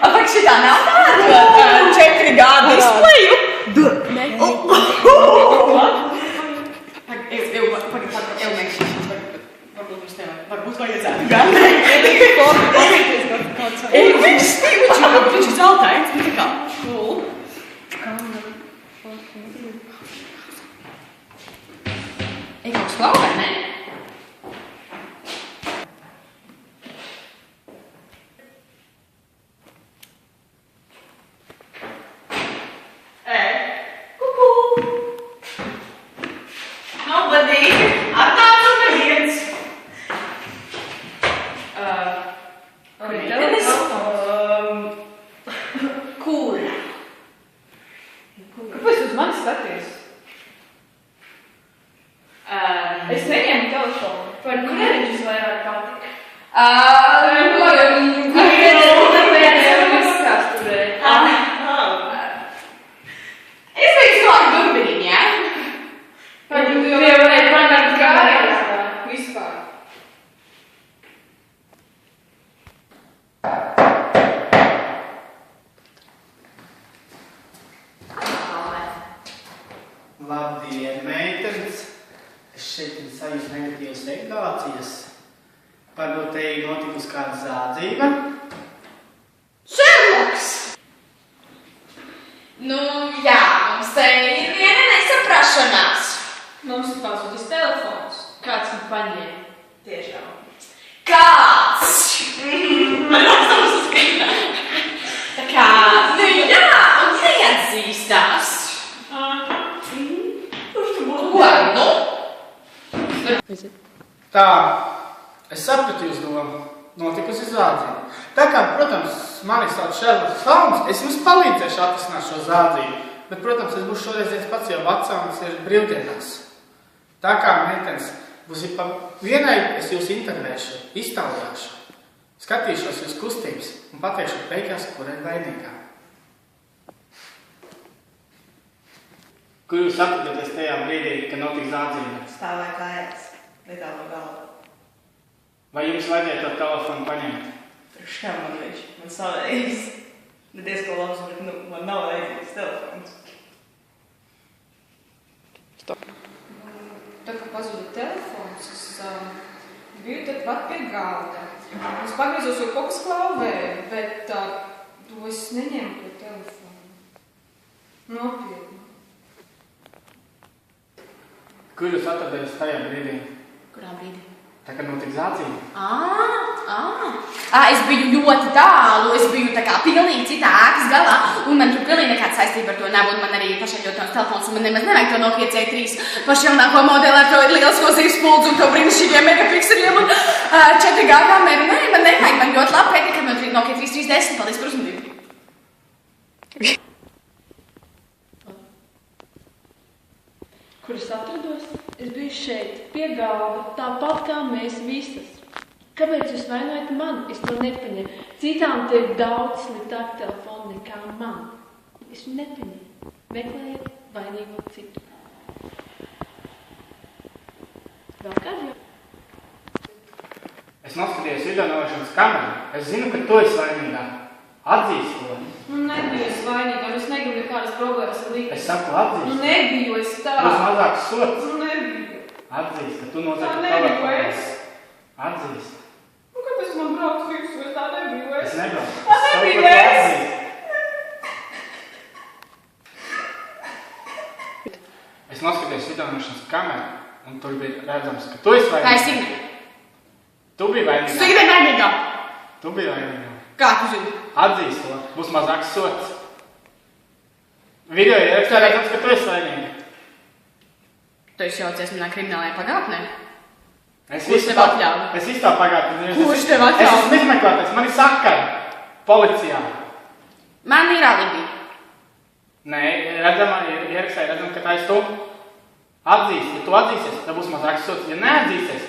Apāk šitā nav tāda 4G displeju? Varbūt vajadzētu gan. Viņš ir zeltains, tā kā. Kaut kas klau, vai ne? Es neņemu telefonu. Par kuriem viņš vairāk patika? Es biju slāku durbiņu, jā? Par kuriem varēja panākt kā vispār. Labdien, meitenes! Es šeit sajūtu negatīvas regulācijas. Varbūt te ir notikusi kāda zādzība? Šerloks! Nu, jā, mums te ir viena nesaprašanās. Mums ir pazudis telefons. Kāds man paņēma? Tiešām. Kāds? Man uzskatā. Tā kā, nu jā, un neatzīstās. Ko, nu? Tā, es sapratu jūs domu. Notikusi zādzība. Tā kā, protams, mani sauc Šerloks Holms, es jums palīdzēšu atrisināt šo zādzību. Bet, protams, es būšu šoreiz viens pats jau vecāks ir brīvdienās. Tā kā, meitenes, būs pa vienai es jūs intervēšu, iztaujāšu, skatīšos jūs kustības un pateikšu beigās, kur ir vainīgā. Kur jūs atradaties tajā brīdī, kad notika zādzība? Stāvēja kājās, netālu no galva. Vai jums vajadzēja to telefonu paņemt? Priekš kā man viņš, man savējis. Diezko labs, bet nu, man nav vajadzīgs telefons. Tā kā pazuda telefons, es biju tad pat pie galda. Es pagriezos, jo kaut kas klauvēja, bet to es neņēmu to telefonu. Nopietni. Kur jūs atradaties tajā brīdī? Kurā brīdī? Tā kā notika zādzība? Es biju ļoti tālu, es biju tā kā pilnīgi citā ēkas galā, un man tur pilnīgi nekāda saistība ar to nav, un man arī pašai ļoti tās telefons, un man nemaz nevajag to Nokia C3 pašjaunāko modeli ar to lielisko zīvespodzi un to brīnišķīgiem megapikseliem un 4G kameru. Nē, man nevajag, man ļoti labi pētīja, ka man Nokia 3310, paldies par uzmanību. Kur es atrados? Es biju šeit, pie galda, tāpat kā mēs visas. Kāpēc jūs vainojat mani? Es to nepaņēmu. Citām te ir daudz sliktāk telefonu nekā man. Es nepaņēmu. Meklējiet vainīgo citu. Vēl kādu jau? Es noskatījos video novēšanas kameru. Es zinu, ka tu esi vainīgā. Atzīst to. Nu, nebiju es vainīga, un es negribu nekādas problēmas ar līdzi. Es saku atzīst. Nu, nebiju es tā. Būs mazāks sots. Nu, nebiju. Atzīst, ka tu Tā nozaki nebiju telefonu. es. Atzīst. Nu, kāpēc man brauc visu, es tā nebiju es? Es nebraucu. Tā nebiju es. Es noskatījos video novēšanas kameru, un tur bija redzams, ka tu esi vainīgā. Kā es zinu? Tu biji vainīgā. Tu ir vainīgā. Tu biji vainīgā. Kā tu zini? Atzīst to. Būs mazāks sots. Video ierakstā redzams, ka tu esi vainīga. Tu esi jaucies manā kriminālajā pagātnē? Es Kurš tev atļauj? Es visu tā pagātnē. Kurš tev atļauj? Es esmu izmeklētājs, man ir sakari policijā. Man ir alibi. Nē, ierakstā redzam, ka tā esi tu. Atzīst, ja tu atzīsies, tad būs mazāks sots. Ja neatzīsies,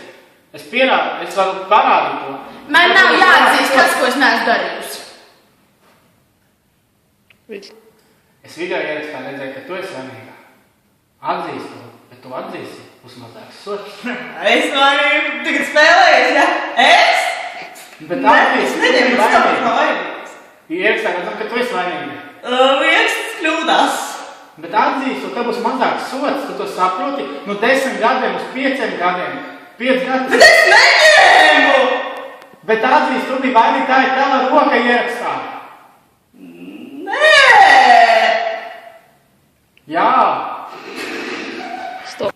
es varu parādīt to. Man nav jāatzīst tas, ko es neesmu darījusi. Es video ierakstā redzēju, ka tu esi vainīgā. Atzīst to, ja tu atzīsi, būs mazāks sots. Es vainīgu tagad spēlējies, ja? Es? Bet Nē, atzīst, es neņemu, tu es tāpēc esi nav vainīgs. Ierakstā, redzam, ka tu esi vainīga. Ieraksts kļūdās. Bet atzīstu, tev būs mazāks sots, tu to saproti, no 10 gadiem uz 5 gadiem. 5 gadi... Bet es neņēmu! Bet atzīstu, tu biji vainīga, tā ir tava roka ierakstā. Nē! Jā. Stop.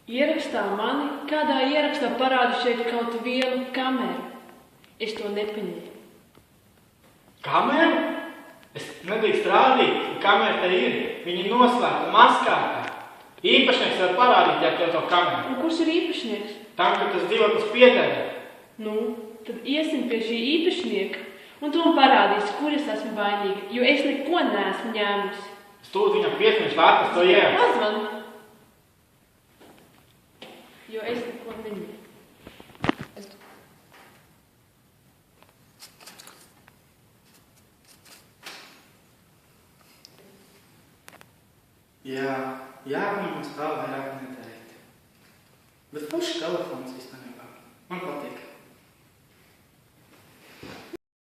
Ierakstā mani, kādā ierakstā parāda šeit kaut vienu kameru. Es to nepaņēmu. Kameru? Es nedrīkst rādīt, ka kamera te ir. Viņa ir noslēgta, maskāta. Īpašnieks var parādīt, ja tev to kameru. Un kurš ir īpašnieks? Tam, ka tas dzīvoklis pieder. Nu, tad iesim pie šī īpašnieka, un tu man parādīsi, kur es esmu vainīga, jo es neko neesmu ņēmusi. Stūd viņam piesniegšu, lai atrast to ierakstu. Pazvan! Jo es neko neņēmu. Jā, mums tā vairāk neteikt. Bet foršs telefons īstenībā. Man patīk.